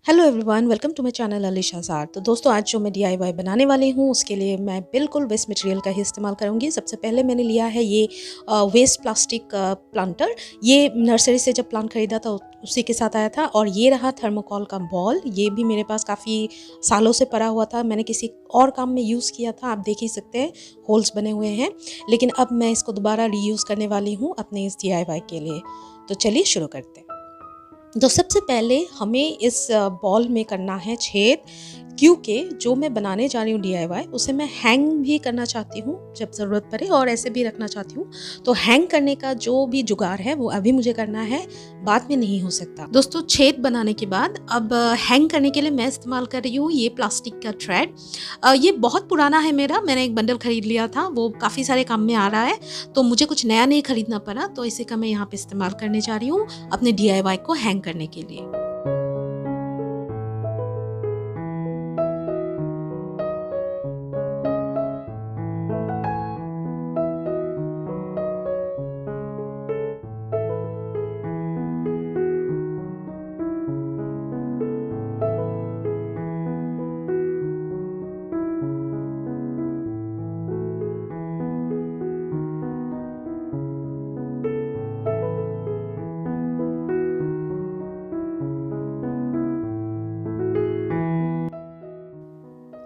Hello everyone, welcome to my channel Alisha Zar. तो दोस्तों, आज जो मैं डीआईवाई बनाने वाली हूँ उसके लिए मैं बिल्कुल वेस्ट मटेरियल का ही इस्तेमाल करूँगी। सबसे पहले मैंने लिया है ये वेस्ट प्लास्टिक प्लांटर। ये नर्सरी से जब प्लांट खरीदा था उसी के साथ आया था। और ये रहा थर्मोकोल का बॉल। ये भी मेरे पास काफ़ी सालों से पड़ा हुआ था, मैंने किसी और काम में यूज़ किया था। आप देख ही सकते हैं होल्स बने हुए हैं, लेकिन अब मैं इसको दोबारा रीयूज़ करने वाली हूँ अपने इस डीआईवाई के लिए। तो चलिए शुरू करते हैं। तो सबसे पहले हमें इस बॉल में करना है छेद, क्योंकि जो मैं बनाने जा रही हूँ डीआईवाई उसे मैं हैंग भी करना चाहती हूँ जब ज़रूरत पड़े, और ऐसे भी रखना चाहती हूँ। तो हैंग करने का जो भी जुगाड़ है वो अभी मुझे करना है, बाद में नहीं हो सकता। दोस्तों, छेद बनाने के बाद अब हैंग करने के लिए मैं इस्तेमाल कर रही हूँ ये प्लास्टिक का थ्रेड। ये बहुत पुराना है मेरा, मैंने एक बंडल खरीद लिया था, वो काफ़ी सारे काम में आ रहा है, तो मुझे कुछ नया नहीं खरीदना पड़ा। तो इसी का मैं यहाँ पे इस्तेमाल करने जा रही हूँ अपने डीआईवाई को हैंग करने के लिए।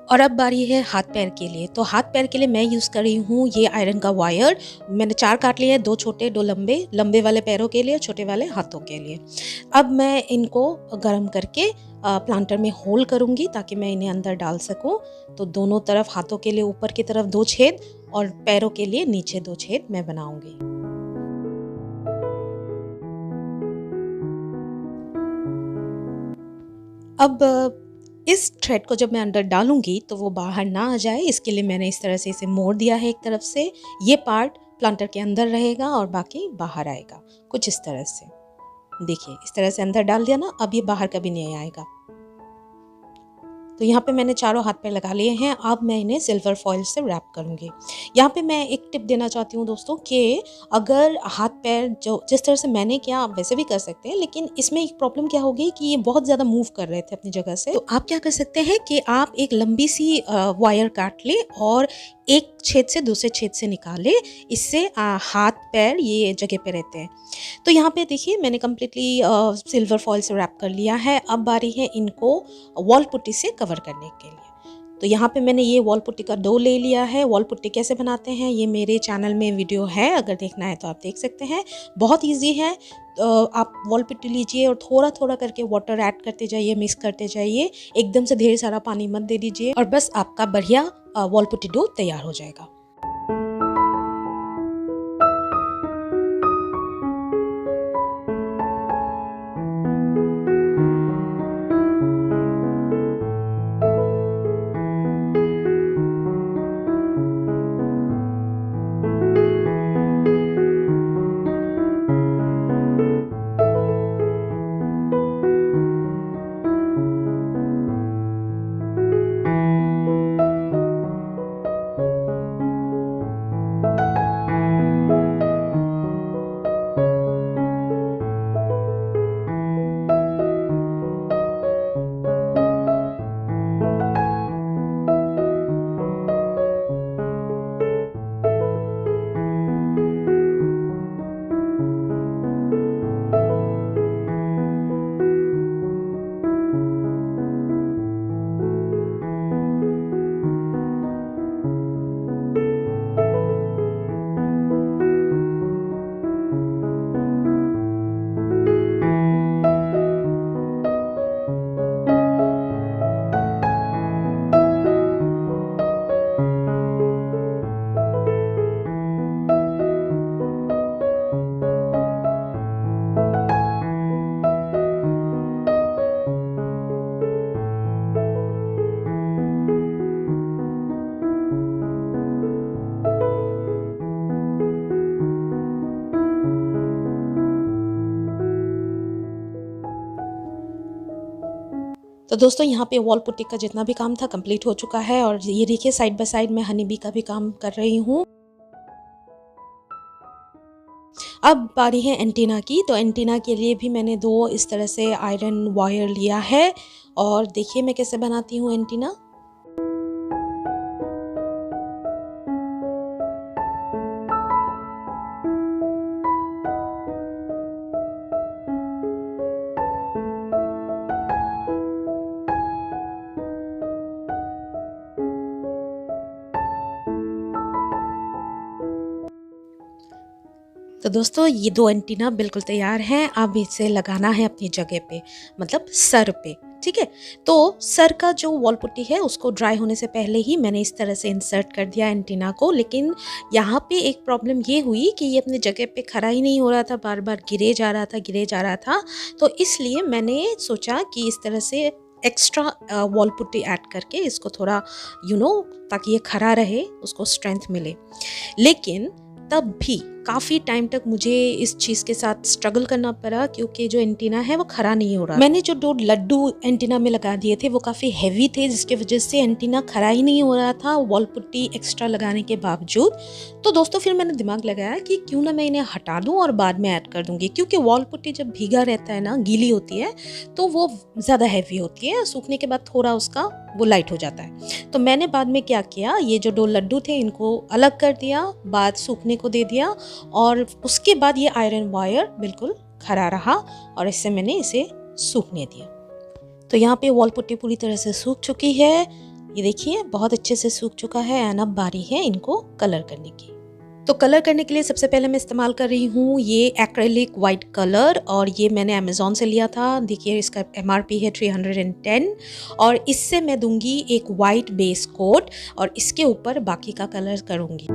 और अब बारी है हाथ पैर के लिए। तो हाथ पैर के लिए मैं यूज़ कर रही हूँ ये आयरन का वायर। मैंने 4 काट लिए हैं, 2 छोटे 2 लंबे, लंबे वाले पैरों के लिए, छोटे वाले हाथों के लिए। अब मैं इनको गर्म करके प्लांटर में होल करूँगी ताकि मैं इन्हें अंदर डाल सकूँ। तो दोनों तरफ, हाथों के लिए ऊपर की तरफ 2 छेद और पैरों के लिए नीचे 2 छेद मैं बनाऊँगी। अब इस थ्रेड को जब मैं अंदर डालूंगी तो वो बाहर ना आ जाए, इसके लिए मैंने इस तरह से इसे मोड़ दिया है एक तरफ से। ये पार्ट प्लांटर के अंदर रहेगा और बाकी बाहर आएगा, कुछ इस तरह से। देखिए, इस तरह से अंदर डाल दिया ना, अब ये बाहर कभी नहीं आएगा। तो यहाँ पे मैंने चारों हाथ पैर लगा लिए हैं। अब मैं इन्हें सिल्वर फॉइल से रैप करूँगी। यहाँ पे मैं एक टिप देना चाहती हूँ दोस्तों, कि अगर हाथ पैर जो जिस तरह से मैंने किया आप वैसे भी कर सकते हैं, लेकिन इसमें एक प्रॉब्लम क्या होगी कि ये बहुत ज़्यादा मूव कर रहे थे अपनी जगह से। तो आप क्या कर सकते हैं कि आप एक लंबी सी वायर काट लें और एक छेद से दूसरे छेद से निकाले। इससे हाथ पैर ये जगह पे रहते हैं। तो यहाँ पे देखिए, मैंने कम्प्लीटली सिल्वर फॉइल से रैप कर लिया है। अब बारी है इनको वॉल पुट्टी से कवर करने के लिए। तो यहाँ पे मैंने ये वॉल पुट्टी का डो ले लिया है। वॉल पुट्टी कैसे बनाते हैं ये मेरे चैनल में वीडियो है, अगर देखना है तो आप देख सकते हैं। बहुत ईजी है। आप वॉल पुट्टी लीजिए और थोड़ा थोड़ा करके वाटर ऐड करते जाइए, मिक्स करते जाइए। एकदम से ढेर सारा पानी मत दे दीजिए, और बस आपका बढ़िया वॉल पुट्टी डो तैयार हो जाएगा। तो दोस्तों, यहाँ पे वॉल पुट्टी का जितना भी काम था कंप्लीट हो चुका है। और ये देखिए, साइड बाय साइड मैं हनी बी का भी काम कर रही हूँ। अब बारी है एंटीना की। तो एंटीना के लिए भी मैंने 2 इस तरह से आयरन वायर लिया है और देखिए मैं कैसे बनाती हूँ एंटीना। तो दोस्तों ये 2 एंटीना बिल्कुल तैयार हैं। अब इसे लगाना है अपनी जगह पे, मतलब सर पे, ठीक है? तो सर का जो वॉल पुट्टी है उसको ड्राई होने से पहले ही मैंने इस तरह से इंसर्ट कर दिया एंटीना को। लेकिन यहाँ पे एक प्रॉब्लम ये हुई कि ये अपनी जगह पे खड़ा ही नहीं हो रहा था, बार-बार गिरे जा रहा था, गिरे जा रहा था। तो इसलिए मैंने सोचा कि इस तरह से एक्स्ट्रा वॉल पुट्टी ऐड करके इसको थोड़ा ताकि ये खड़ा रहे, उसको स्ट्रेंथ मिले। लेकिन तब भी काफ़ी टाइम तक मुझे इस चीज़ के साथ स्ट्रगल करना पड़ा, क्योंकि जो एंटीना है वो खड़ा नहीं हो रहा। मैंने जो 2 लड्डू एंटीना में लगा दिए थे वो काफ़ी हैवी थे, जिसकी वजह से एंटीना खड़ा ही नहीं हो रहा था वॉल पुट्टी एक्स्ट्रा लगाने के बावजूद। तो दोस्तों फिर मैंने दिमाग लगाया कि क्यों ना मैं इन्हें हटा दूं और बाद में ऐड कर दूंगी, क्योंकि वॉल पुट्टी जब भीगा रहता है ना, गीली होती है, तो वो ज़्यादा हैवी होती है। सूखने के बाद थोड़ा उसका वो लाइट हो जाता है। तो मैंने बाद में क्या किया, ये जो 2 लड्डू थे इनको अलग कर दिया, बाद सूखने को दे दिया, और उसके बाद ये आयरन वायर बिल्कुल खड़ा रहा और इससे मैंने इसे सूखने दिया। तो यहाँ पे वॉल पुट्टी पूरी तरह से सूख चुकी है, ये देखिए बहुत अच्छे से सूख चुका है। एंड अब बारी है इनको कलर करने की। तो कलर करने के लिए सबसे पहले मैं इस्तेमाल कर रही हूँ ये एक्रेलिक वाइट कलर, और ये मैंने अमेज़ॉन से लिया था। देखिए इसका MRP है 310, और इससे मैं दूंगी एक वाइट बेस कोट और इसके ऊपर बाकी का कलर करूँगी।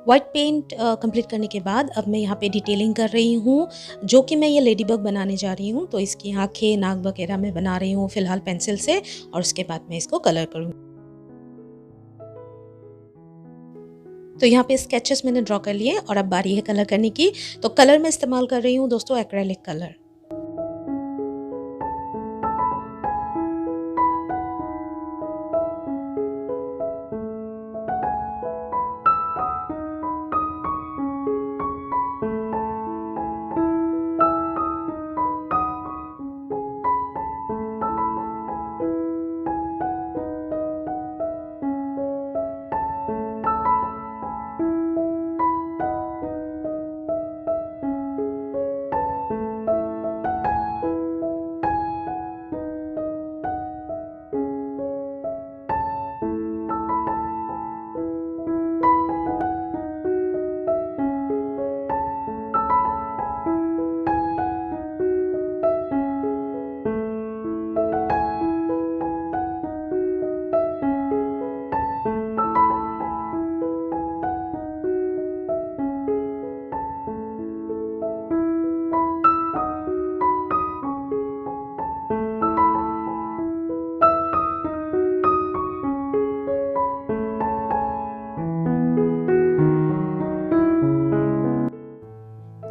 व्हाइट पेंट कंप्लीट करने के बाद अब मैं यहाँ पे डिटेलिंग कर रही हूँ, जो कि मैं ये लेडी बग बनाने जा रही हूँ। तो इसकी आँखें, नाक वगैरह मैं बना रही हूँ फिलहाल पेंसिल से, और उसके बाद मैं इसको कलर करूँगी। तो यहाँ पे स्केचेस मैंने ड्रॉ कर लिए और अब बारी है कलर करने की। तो कलर मैं इस्तेमाल कर रही हूँ दोस्तों एक्रेलिक कलर।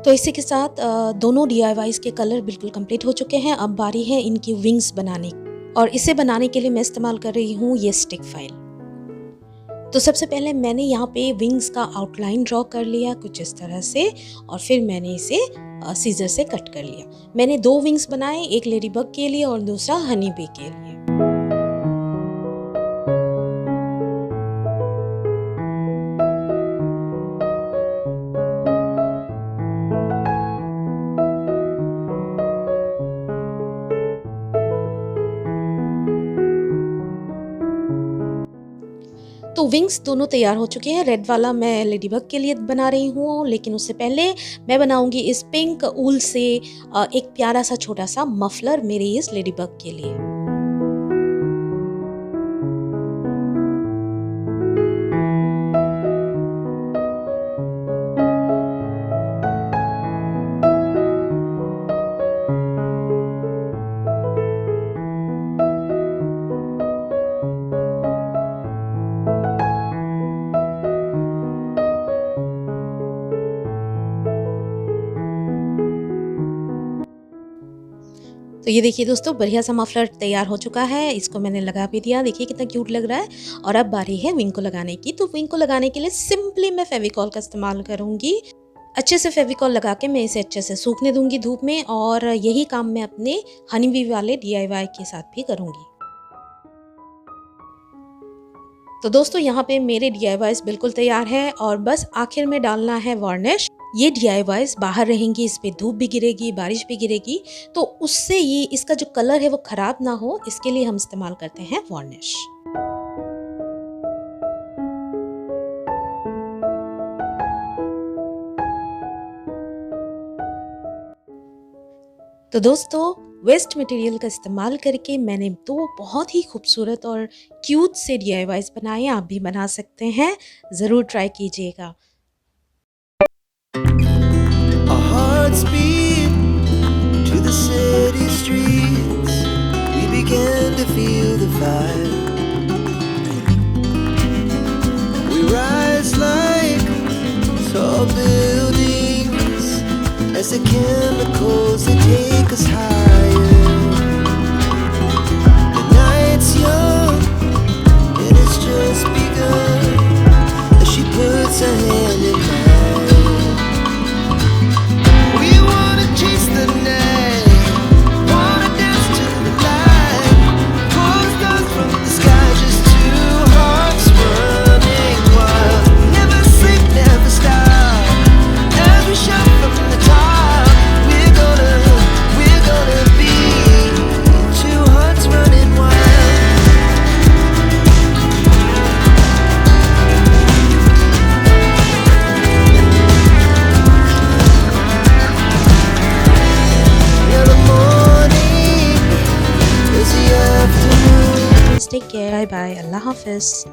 तो इसी के साथ दोनों DIYs के कलर बिल्कुल कंप्लीट हो चुके हैं। अब बारी है इनकी विंग्स बनाने की, और इसे बनाने के लिए मैं इस्तेमाल कर रही हूँ ये स्टिक फाइल। तो सबसे पहले मैंने यहाँ पे विंग्स का आउटलाइन ड्रॉ कर लिया कुछ इस तरह से, और फिर मैंने इसे सीजर से कट कर लिया। मैंने 2 विंग्स बनाए, एक लेडी बग के लिए और दूसरा हनी बी के लिए। तो विंग्स दोनों तैयार हो चुके हैं। रेड वाला मैं लेडी बग के लिए बना रही हूँ, लेकिन उससे पहले मैं बनाऊंगी इस पिंक ऊल से एक प्यारा सा छोटा सा मफलर मेरी इस लेडी बग के लिए। तो ये देखिए दोस्तों, बढ़िया सा मफलर तैयार हो चुका है। इसको मैंने लगा भी दिया, देखिए कितना क्यूट लग रहा है। और अब बारी है विंग को लगाने की। तो विंग को लगाने के लिए सिंपली मैं फेविकॉल का इस्तेमाल करूँगी। अच्छे से फेविकॉल लगा के मैं इसे अच्छे से सूखने दूंगी धूप में, और यही काम मैं अपने हनीबी वाले DIY के साथ भी करूँगी। तो दोस्तों, यहाँ पे मेरे DIYs बिल्कुल तैयार है और बस आखिर में डालना है वार्निश। ये DIYs बाहर रहेंगी, इस पे धूप भी गिरेगी, बारिश भी गिरेगी, तो उससे ये इसका जो कलर है वो खराब ना हो, इसके लिए हम इस्तेमाल करते हैं वार्निश। तो दोस्तों, वेस्ट मटेरियल का इस्तेमाल करके मैंने 2 बहुत ही खूबसूरत और क्यूट से DIYs बनाए। आप भी बना सकते हैं, ज़रूर ट्राई कीजिएगा। Our hearts beat to the city streets. We began to feel the fire. We rise like tall buildings as the chemicals they take us higher. The night's young and it's just begun as she puts her hand in mine. Chase the night, wanna dance to the light. Pulls stars from the sky, just two hearts running wild. Never sleep, never stop. As we shout from the top, we're gonna be two hearts running wild. Take care. Bye bye. Allah Hafiz.